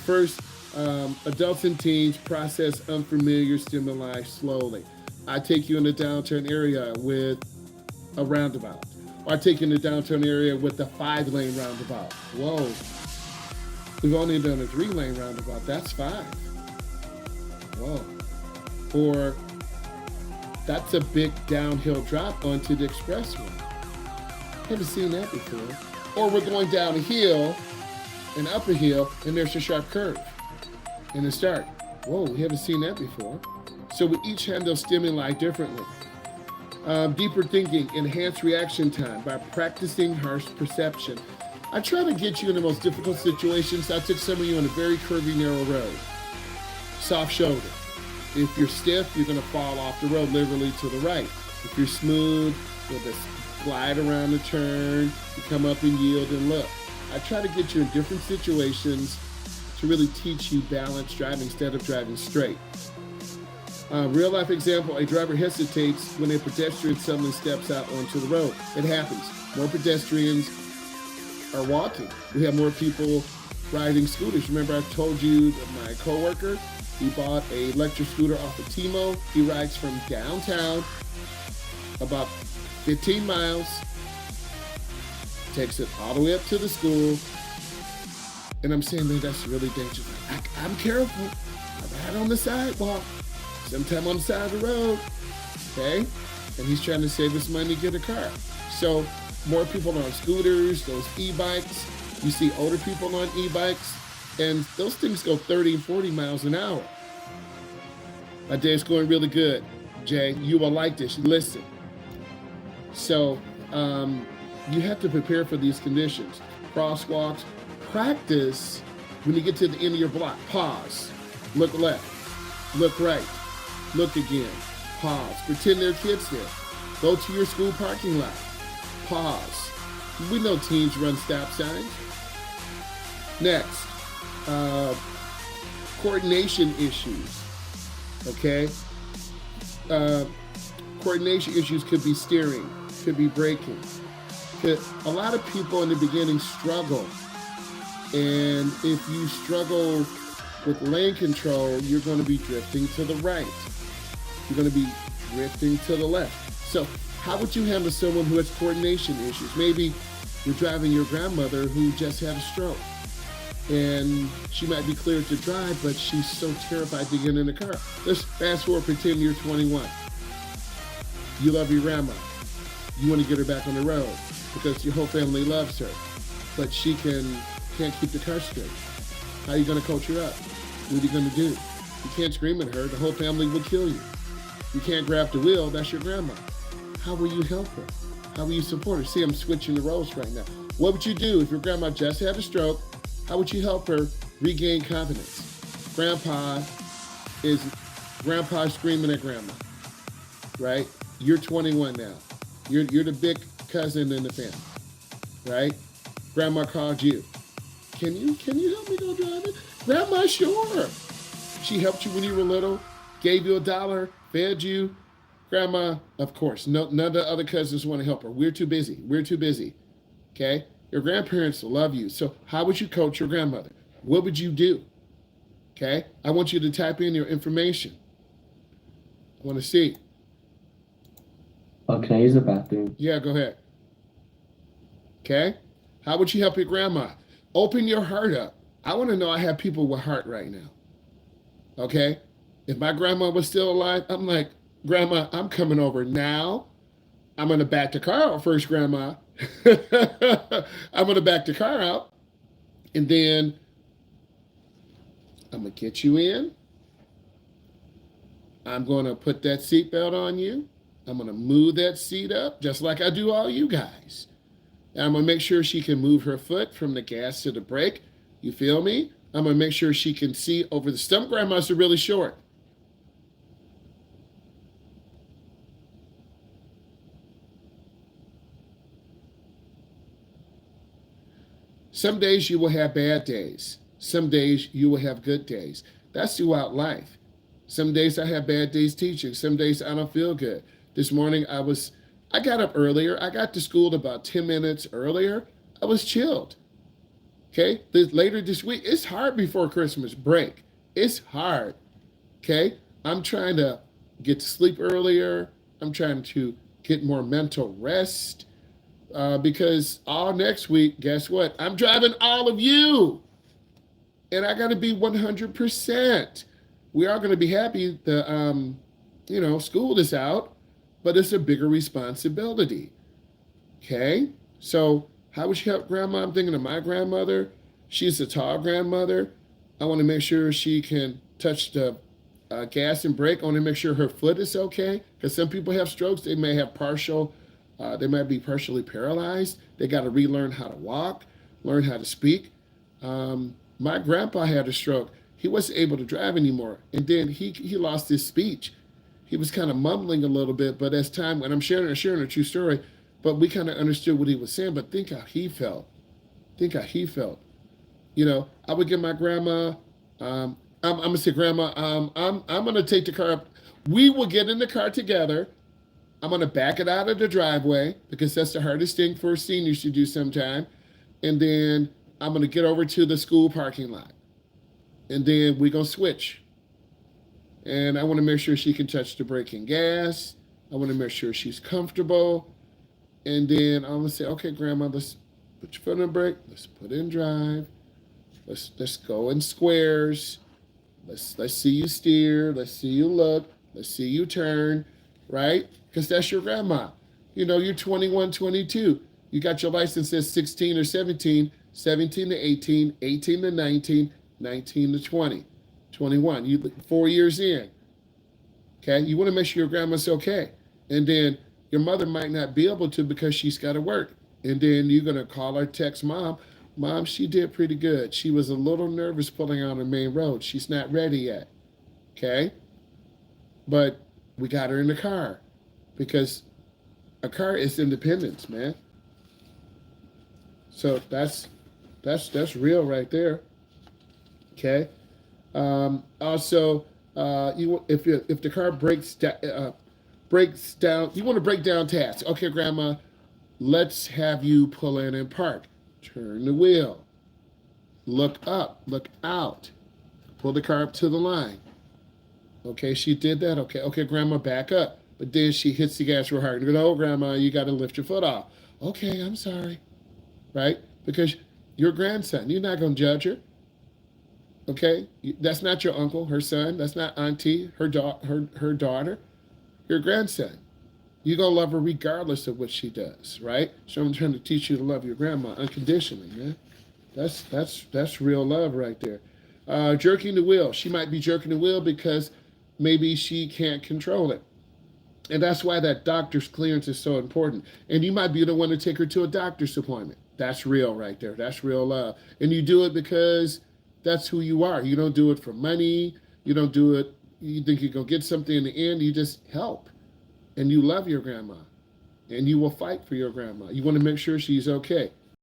First, adults and teens process unfamiliar stimuli slowly. I take you in a downtown area with a roundabout. Or I take you in the downtown area with a 5-lane roundabout. Whoa, we've only done a 3-lane roundabout. That's 5. Whoa. Or that's a big downhill drop onto the expressway. Haven't seen that before. Or we're going down a hill, an upper hill, and there's a sharp curve in the start. Whoa, we haven't seen that before. So we each handle stimuli differently. Deeper thinking, enhanced reaction time by practicing harsh perception. I try to get you in the most difficult situations. I took some of you on a very curvy, narrow road. Soft shoulder. If you're stiff, you're going to fall off the road literally to the right. If you're smooth, you'll just glide around the turn, you come up and yield and look. I try to get you in different situations to really teach you balanced driving instead of driving straight. Real life example, a driver hesitates when a pedestrian suddenly steps out onto the road. It happens. More pedestrians are walking. We have more people riding scooters. Remember I told you that my coworker, he bought a electric scooter off of T-Mo. He rides from downtown about 15 miles, takes it all the way up to the school. And I'm saying, man, that's really dangerous. I'm careful. I ride on the sidewalk, sometime on the side of the road, okay? And he's trying to save us money to get a car. So more people are on scooters, those e-bikes. You see older people on e-bikes, and those things go 30 and 40 miles an hour. My day's going really good, Jay. You will like this. Listen. So you have to prepare for these conditions. Crosswalks. Practice when you get to the end of your block. Pause. Look left. Look right. Look again. Pause. Pretend there are kids there. Go to your school parking lot. Pause. We know teens run stop signs. Next, coordination issues. Okay? Coordination issues could be steering, could be braking. A lot of people in the beginning struggle. And if you struggle with lane control, you're going to be drifting to the right. You're going to be drifting to the left. So how would you handle someone who has coordination issues? Maybe you're driving your grandmother who just had a stroke. And she might be cleared to drive, but she's so terrified to get in the car. Let's fast forward, pretend you're 21. You love your grandma. You want to get her back on the road because your whole family loves her, but she can't keep the car straight. How are you going to coach her up? What are you going to do? You can't scream at her. The whole family will kill you. You can't grab the wheel. That's your grandma. How will you help her? How will you support her? See, I'm switching the roles right now. What would you do if your grandma just had a stroke? How would you help her regain confidence? Grandpa's screaming at grandma, right? You're 21 now. You're the big cousin in the family, right? Grandma called you. Can you help me go driving? Grandma, sure. She helped you when you were little, gave you $1, fed you. Grandma, of course, none of the other cousins want to help her. We're too busy. Okay? Your grandparents love you. So how would you coach your grandmother? What would you do? Okay? I want you to type in your information. I want to see. Oh, can I use the bathroom? Yeah, go ahead. Okay? How would you help your grandma? Open your heart up. I want to know I have people with heart right now. Okay? If my grandma was still alive, I'm like, Grandma, I'm coming over now. I'm going to back the car out first, Grandma. I'm going to back the car out. And then I'm going to get you in. I'm going to put that seatbelt on you. I'm going to move that seat up just like I do all you guys. And I'm going to make sure she can move her foot from the gas to the brake. You feel me? I'm going to make sure she can see over the stump. Grandmas are really short. Some days you will have bad days. Some days you will have good days. That's throughout life. Some days I have bad days teaching. Some days I don't feel good. This morning I got up earlier. I got to school about 10 minutes earlier. I was chilled. Okay, later this week, it's hard before Christmas break. It's hard. Okay, I'm trying to get to sleep earlier. I'm trying to get more mental rest because all next week, guess what? I'm driving all of you, and I got to be 100%. We are going to be happy the school is out, but it's a bigger responsibility. Okay, so how would you help grandma? I'm thinking of my grandmother. She's a tall grandmother. I want to make sure she can touch the gas and brake. I want to make sure her foot is okay because some people have strokes. They may have they might be partially paralyzed. They got to relearn how to walk, learn how to speak. My grandpa had a stroke. He wasn't able to drive anymore, and then he lost his speech. He was kind of mumbling a little bit, but as time, and I'm sharing a true story, but we kind of understood what he was saying. But think how he felt. Think how he felt. I would give my grandma. I'm gonna say, Grandma. I'm gonna take the car up. We will get in the car together. I'm gonna back it out of the driveway because that's the hardest thing for seniors to do sometime. And then I'm gonna get over to the school parking lot. And then we're gonna switch. And I want to make sure she can touch the brake and gas. I want to make sure she's comfortable. And then I'm gonna say, okay, Grandma, let's put your foot on the brake. Let's put in drive. Let's go in squares. Let's see you steer. Let's see you look. Let's see you turn. Right? Because that's your grandma. You're 21, 22. You got your license at 16 or 17, 17 to 18, 18 to 19, 19 to 20, 21. You 4 years in. Okay? You want to make sure your grandma's okay. And then your mother might not be able to because she's got to work. And then you're going to call or text Mom. Mom, she did pretty good. She was a little nervous pulling on the main road. She's not ready yet. Okay? But we got her in the car because a car is independence, man. So that's real right there. Okay? Also, if the car breaks down, you want to break down tasks. Okay, Grandma, let's have you pull in and park. Turn the wheel. Look up. Look out. Pull the car up to the line. Okay, she did that. Okay, Grandma, back up. But then she hits the gas real hard. And goes, oh, Grandma, you got to lift your foot off. Okay, I'm sorry. Right? Because your grandson, you're not going to judge her. Okay? That's not your uncle, her son. That's not auntie, her daughter. Your grandson. You're going to love her regardless of what she does, right? So I'm trying to teach you to love your grandma unconditionally, man. That's real love right there. Jerking the wheel. She might be jerking the wheel because maybe she can't control it. And that's why that doctor's clearance is so important. And you might be the one to take her to a doctor's appointment. That's real right there. That's real love. And you do it because that's who you are. You don't do it for money. You don't do it, you think you're going to get something in the end. You just help. And you love your grandma. And you will fight for your grandma. You want to make sure she's okay.